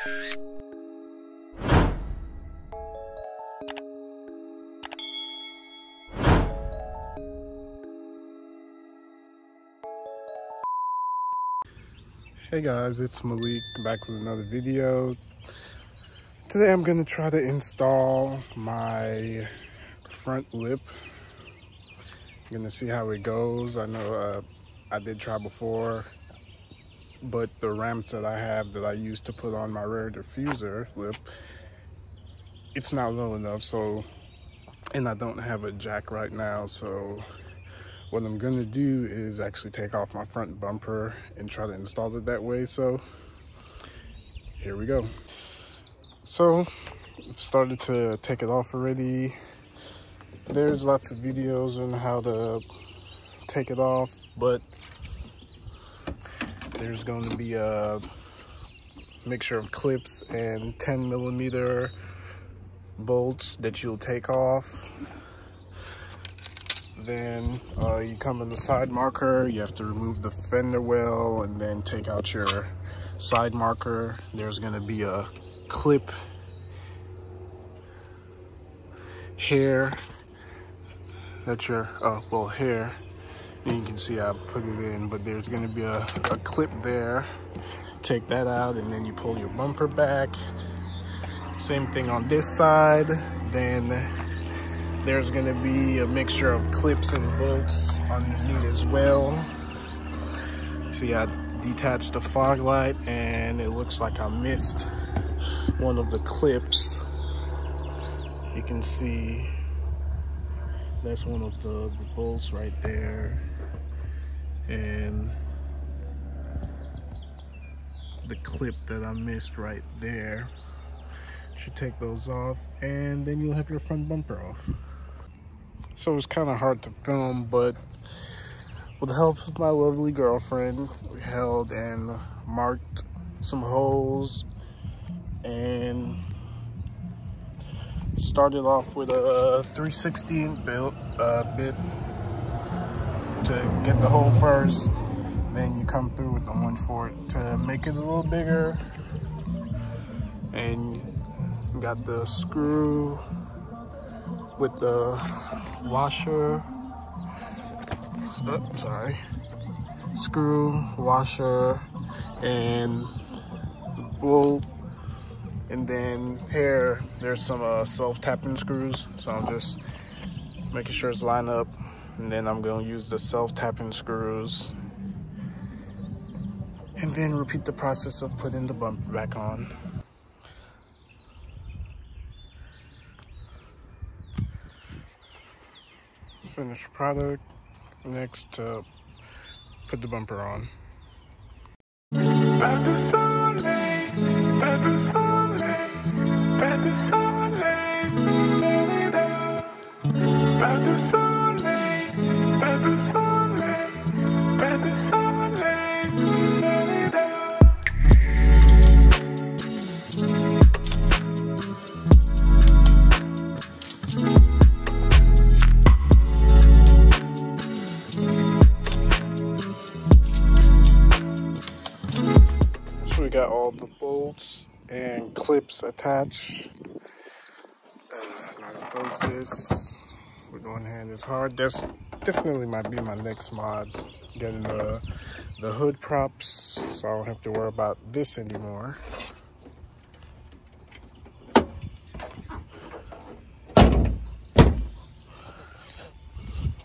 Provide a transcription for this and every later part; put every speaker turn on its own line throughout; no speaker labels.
Hey guys, it's Malik back with another video. Today I'm going to try to install my front lip. I'm going to see how it goes. I know I did try before, but the ramps that I have that I used to put on my rear diffuser lip, it's not low enough, and I don't have a jack right now, so what I'm gonna do is actually take off my front bumper and try to install it that way. So here we go. So I've started to take it off already. There's lots of videos on how to take it off, but there's going to be a mixture of clips and 10mm bolts that you'll take off. Then you come in the side marker, you have to remove the fender well and then take out your side marker. There's going to be a clip here that here, and you can see I put it in, but there's going to be a clip there. Take that out and then you pull your bumper back. Same thing on this side. Then there's going to be a mixture of clips and bolts underneath as well. See, I detached the fog light and it looks like I missed one of the clips. You can see that's one of the bolts right there. And the clip that I missed right there. Should take those off and then you'll have your front bumper off. So it's kind of hard to film, but with the help of my lovely girlfriend, we held and marked some holes and started off with a 3/16 bit to get the hole first. Then you come through with the 1/4 to make it a little bigger, and you got the screw with the washer. Screw, washer, and the bolt. And then here, there's some self-tapping screws. So I'm just making sure it's lined up. And then I'm gonna use the self-tapping screws. And then repeat the process of putting the bumper back on. Finished product. Next, put the bumper on. Pas de soleil, pas de soleil, pas de soleil, pas de soleil, pas de soleil, pas de soleil. We got all the bolts and clips attached. Now to close this, we're going hand is hard. That's definitely might be my next mod, getting the hood props, so I don't have to worry about this anymore.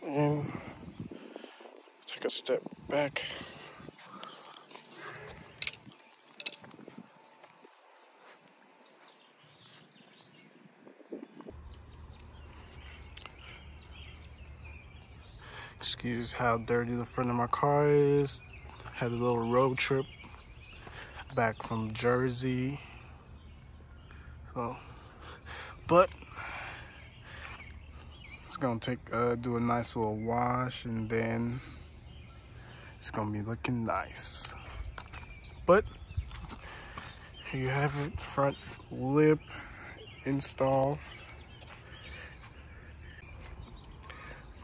And take a step back. Excuse how dirty the front of my car is. Had a little road trip back from Jersey. But it's gonna do a nice little wash, and then it's gonna be looking nice. But here you have it, front lip install.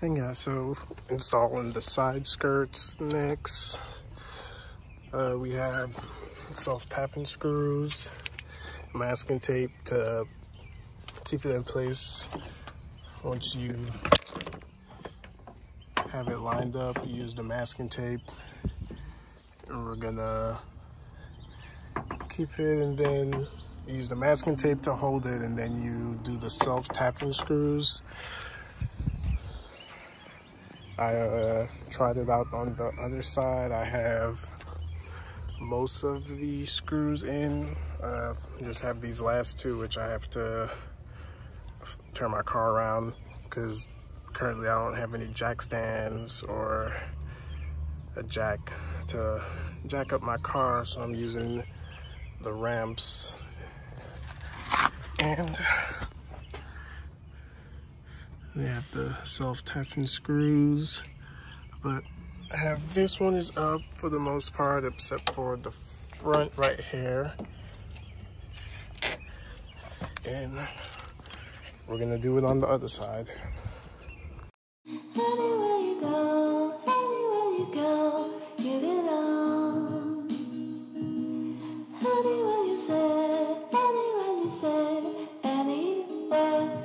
And yeah, so installing the side skirts next. We have self-tapping screws. masking tape to keep it in place. Once you have it lined up, you use the masking tape, and we're gonna keep it, and then use the masking tape to hold it, and then you do the self-tapping screws. I tried it out on the other side. I have most of the screws in. Just have these last two, which I have to turn my car around because currently I don't have any jack stands or a jack to jack up my car, so I'm using the ramps. And they have the self-tapping screws, but I have this one is up for the most part, except for the front right here. And we're gonna do it on the other side.
Anywhere you go, give it on. Anywhere you say, anywhere.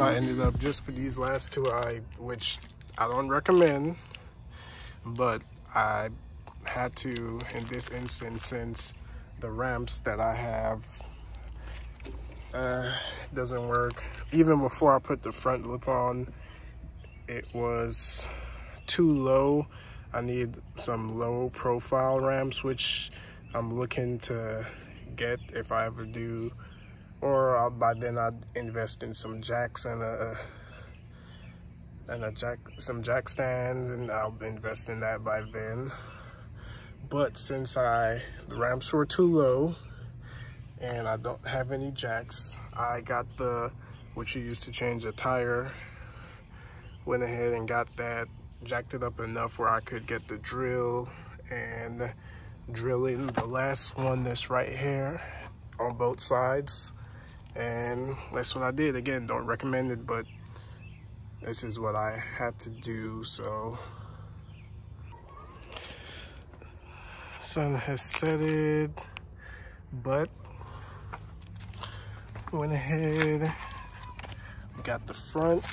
I ended up just for these last two, which I don't recommend, but I had to in this instance, since the ramps that I have doesn't work. Even before I put the front lip on, it was too low. I need some low profile ramps, which I'm looking to get if I ever do. Or by then I'd invest in some jacks and some jack stands, and I'll invest in that by then. But since the ramps were too low and I don't have any jacks, I got what you use to change a tire. Went ahead and got that, jacked it up enough where I could get the drill and drill in the last one that's right here on both sides. And that's what I did. Again, don't recommend it, but this is what I had to do. So sun has set it, but went ahead, got the front,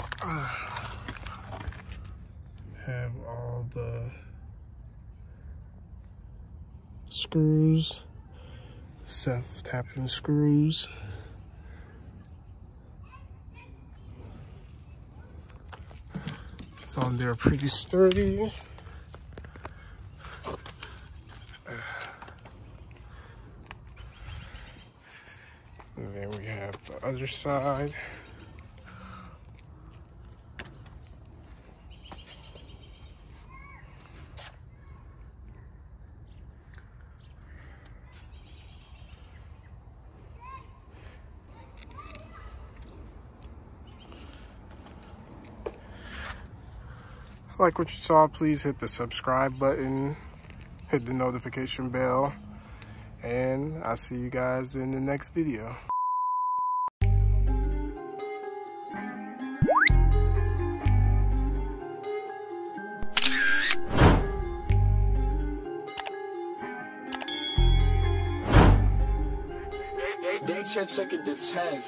have all the screws, self-tapping screws. It's on there pretty sturdy. And then we have the other side. Like what you saw, please hit the subscribe button, hit the notification bell, and I'll see you guys in the next video.
They took it to 10.